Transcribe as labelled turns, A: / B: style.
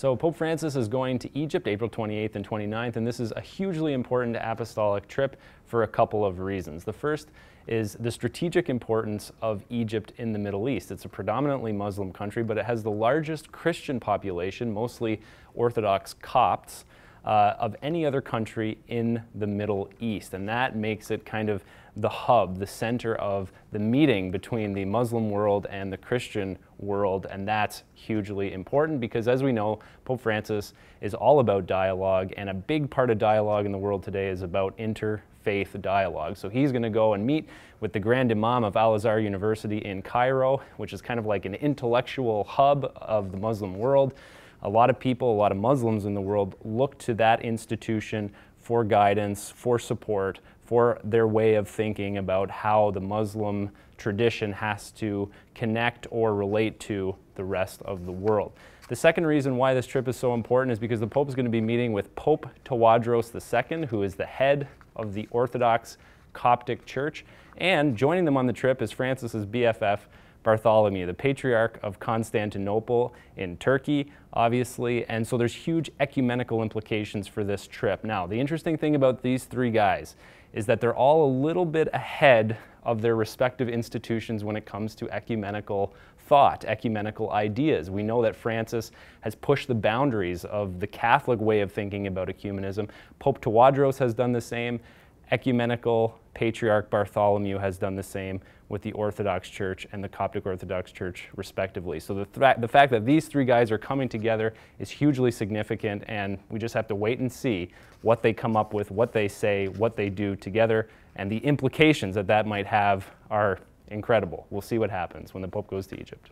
A: So Pope Francis is going to Egypt April 28th and 29th, and this is a hugely important apostolic trip for a couple of reasons. The first is the strategic importance of Egypt in the Middle East. It's a predominantly Muslim country, but it has the largest Christian population, mostly Orthodox Copts, of any other country in the Middle East. And that makes it kind of the hub, the center of the meeting between the Muslim world and the Christian world. And that's hugely important because, as we know, Pope Francis is all about dialogue, and a big part of dialogue in the world today is about interfaith dialogue. So he's going to go and meet with the Grand Imam of Al-Azhar University in Cairo, which is kind of like an intellectual hub of the Muslim world. A lot of people, a lot of Muslims in the world look to that institution for guidance, for support, for their way of thinking about how the Muslim tradition has to connect or relate to the rest of the world. The second reason why this trip is so important is because the Pope is going to be meeting with Pope Tawadros II, who is the head of the Orthodox Coptic Church, and joining them on the trip is Francis's BFF, Bartholomew, the Patriarch of Constantinople in Turkey, obviously, and so there's huge ecumenical implications for this trip. Now, the interesting thing about these three guys is that they're all a little bit ahead of their respective institutions when it comes to ecumenical thought, ecumenical ideas. We know that Francis has pushed the boundaries of the Catholic way of thinking about ecumenism. Pope Tawadros has done the same. Ecumenical Patriarch Bartholomew has done the same with the Orthodox Church and the Coptic Orthodox Church, respectively. So the fact that these three guys are coming together is hugely significant, and we just have to wait and see what they come up with, what they say, what they do together, and the implications that that might have are incredible. We'll see what happens when the Pope goes to Egypt.